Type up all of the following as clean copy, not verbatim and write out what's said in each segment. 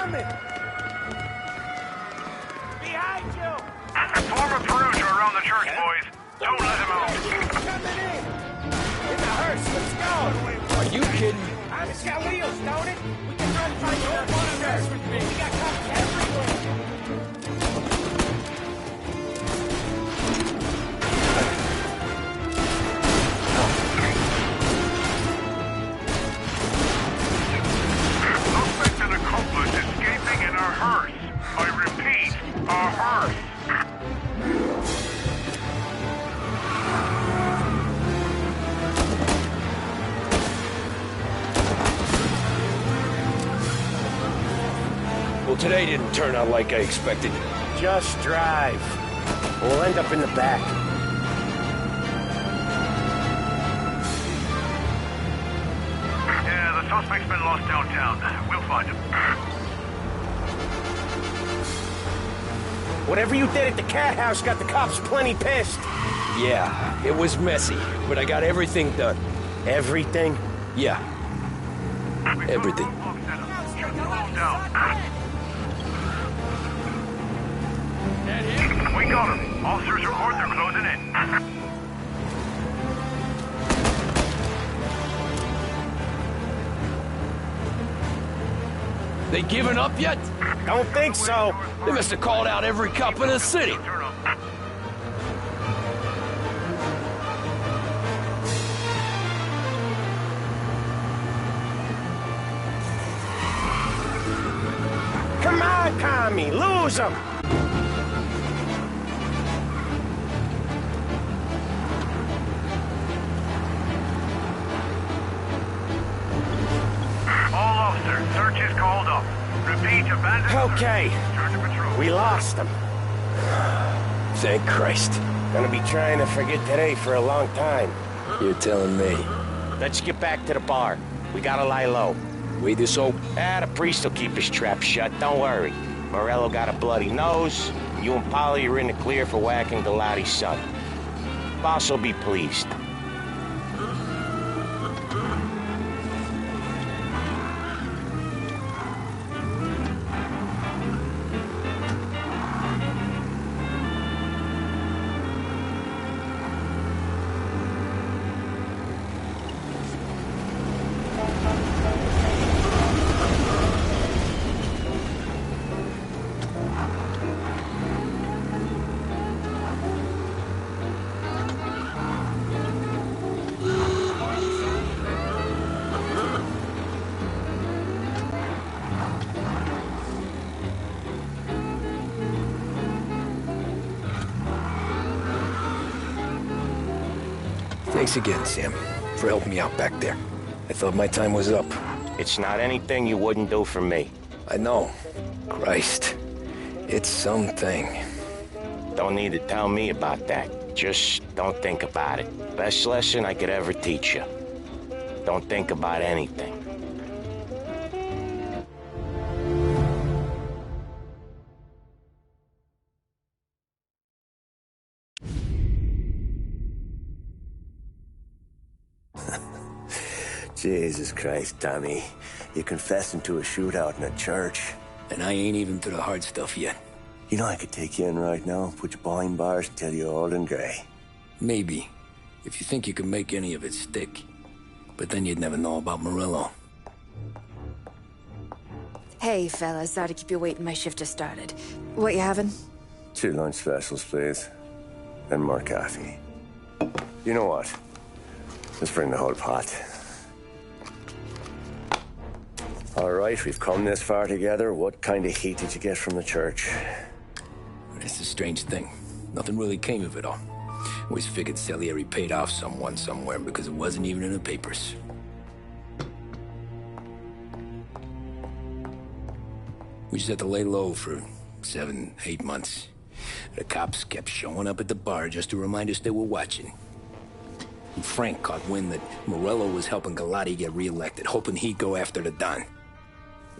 coming! Behind you! Form a perimeter around the church, boys. Don't let him out. Coming in the hearse, let's go! Are you kidding? It's got wheels, don't it? We can run by your one with me. We got cops everywhere. Suspect and accomplice escaping in a hearse. I repeat, a hearse. Well, today didn't turn out like I expected. Just drive. We'll end up in the back. Yeah, the suspect's been lost downtown. We'll find him. Whatever you did at the cat house got the cops plenty pissed. Yeah, it was messy, but I got everything done. Everything? Yeah, everything. We got him. Officers report they're closing in. They giving up yet? Don't think so. They must have called out every cop in the city. Turn up. Come on, Tommy, lose them. All officers, search is called up. Repeat, abandoned. Okay, Turn to patrol. we lost them. Thank Christ. Gonna be trying to forget today for a long time. You're telling me. Let's get back to the bar. We gotta lie low. We this old... The priest will keep his trap shut, don't worry. Morello got a bloody nose. You and Polly are in the clear for whacking Galati's son. Boss will be pleased. Thanks again, Sam, for helping me out back there. I thought my time was up. It's not anything you wouldn't do for me. I know. Christ. It's something. Don't need to tell me about that. Just don't think about it. Best lesson I could ever teach you. Don't think about anything. Jesus Christ, Tommy. You're confessing to a shootout in a church. And I ain't even to the hard stuff yet. You know I could take you in right now, put you behind bars and tell you old and grey. Maybe. If you think you can make any of it stick. But then you'd never know about Morello. Hey, fellas. Sorry to keep you waiting. My shift just started. What you having? 2 lunch specials, please. And more coffee. You know what? Let's bring the whole pot. All right, we've come this far together. What kind of heat did you get from the church? It's a strange thing. Nothing really came of it all. Always figured Salieri paid off someone somewhere because it wasn't even in the papers. We just had to lay low for 7, 8 months. The cops kept showing up at the bar just to remind us they were watching. And Frank caught wind that Morello was helping Galati get reelected, hoping he'd go after the Don.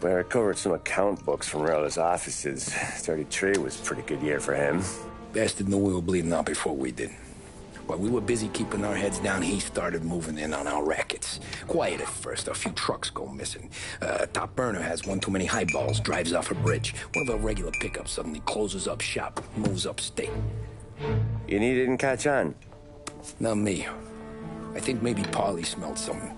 We recovered some account books from Morello's offices. 33 was a pretty good year for him. Bastard knew we were bleeding out before we did. While we were busy keeping our heads down, he started moving in on our rackets. Quiet at first, a few trucks go missing. Top burner has one too many highballs, drives off a bridge. One of our regular pickups suddenly closes up shop, moves upstate. You didn't catch on? Not me. I think maybe Paulie smelled something.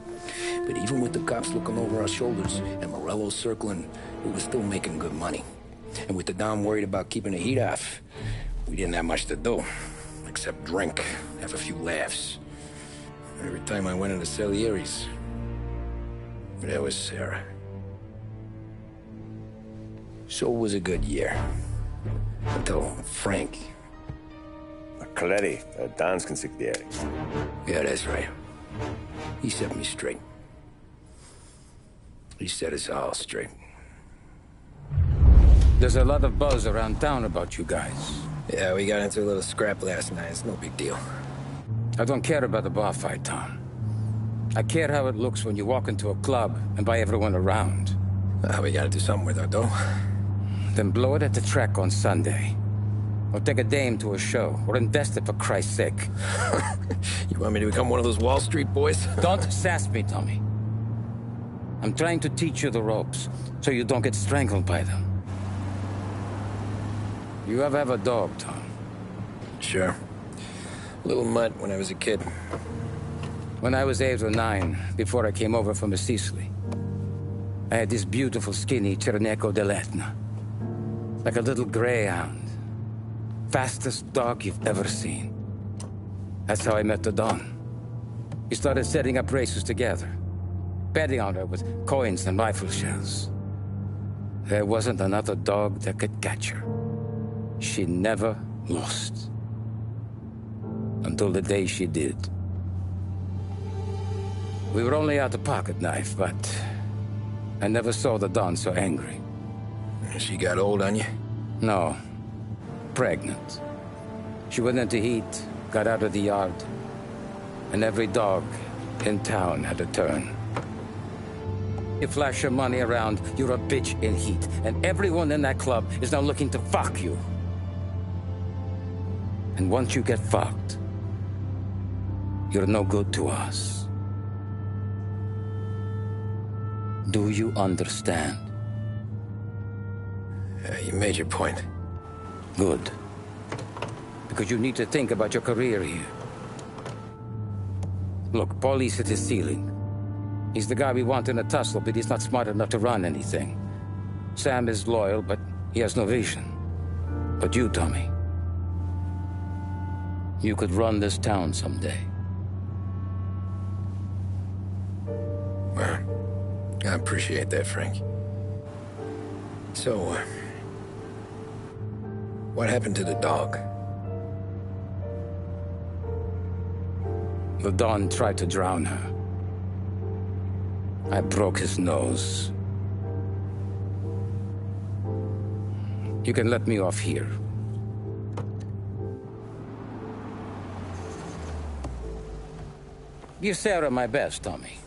But even with the cops looking over our shoulders and Morello circling, we were still making good money. And with the Dom worried about keeping the heat off, we didn't have much to do. Except drink, have a few laughs. Every time I went into Salieri's, there was Sarah. So it was a good year. Until Frank. Coletti, Don's consigliere. Yeah, that's right. He set me straight. He set us all straight. There's a lot of buzz around town about you guys. Yeah, we got into a little scrap last night. It's no big deal. I don't care about the bar fight, Tom. I care how it looks when you walk into a club and buy everyone around. We gotta do something with our dough. Then blow it at the track on Sunday. Or take a dame to a show. Or invest it, for Christ's sake. You want me to become one of those Wall Street boys? Don't sass me, Tommy. I'm trying to teach you the ropes, so you don't get strangled by them. You ever have a dog, Tom? Sure. Little mutt when I was a kid. When I was 8 or 9, before I came over from Sicily, I had this beautiful, skinny Cerneco dell'Etna. Like a little greyhound. Fastest dog you've ever seen. That's how I met the Don. We started setting up races together. Betting on her with coins and rifle shells. There wasn't another dog that could catch her. She never lost. Until the day she did. We were only out a pocket knife, but I never saw the Don so angry. She got old on you? No. Pregnant. She went into heat, got out of the yard, and every dog in town had a turn. You flash your money around, you're a bitch in heat, and everyone in that club is now looking to fuck you. And once you get fucked, you're no good to us. Do you understand? You made your point. Good. Because you need to think about your career here. Look, Paulie's at his ceiling. He's the guy we want in a tussle, but he's not smart enough to run anything. Sam is loyal, but he has no vision. But you, Tommy, you could run this town someday. Well, I appreciate that, Frank. So, what happened to the dog? The Don tried to drown her. I broke his nose. You can let me off here. Give Sarah my best, Tommy.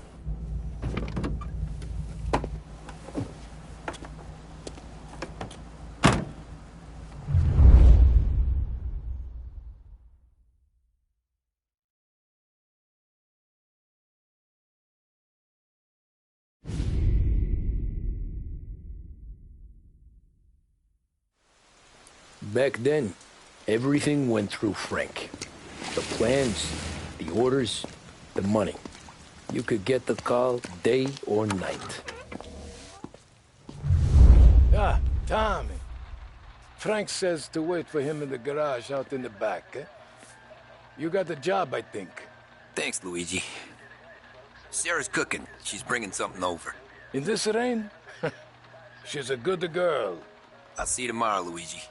Back then, everything went through Frank. The plans, the orders, the money. You could get the call day or night. Ah, Tommy. Frank says to wait for him in the garage out in the back, eh? You got the job, I think. Thanks, Luigi. Sarah's cooking. She's bringing something over. In this rain? She's a good girl. I'll see you tomorrow, Luigi.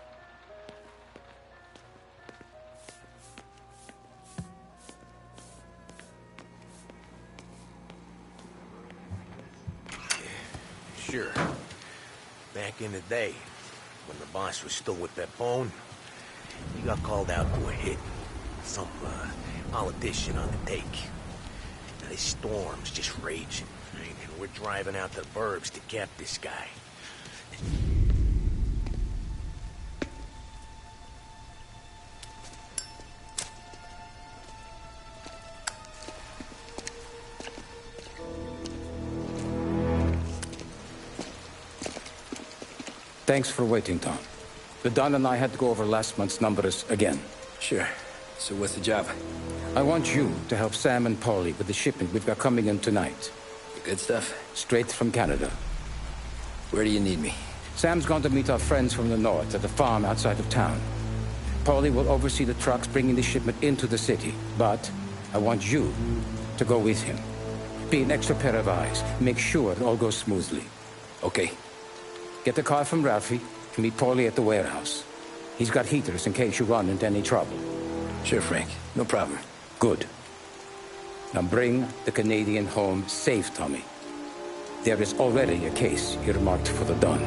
Sure. Back in the day, when the boss was still with that bone, he got called out to a hit. Some politician on the take. Now this storm's just raging, right? And we're driving out to the burbs to cap this guy. Thanks for waiting, Tom. The Don and I had to go over last month's numbers again. Sure. So what's the job? I want you to help Sam and Paulie with the shipment we've got coming in tonight. The good stuff? Straight from Canada. Where do you need me? Sam's gone to meet our friends from the north at the farm outside of town. Paulie will oversee the trucks bringing the shipment into the city, but I want you to go with him. Be an extra pair of eyes. Make sure it all goes smoothly. Okay. Get the car from Ralphie and meet Paulie at the warehouse. He's got heaters in case you run into any trouble. Sure, Frank. No problem. Good. Now bring the Canadian home safe, Tommy. There is already a case earmarked for the Don.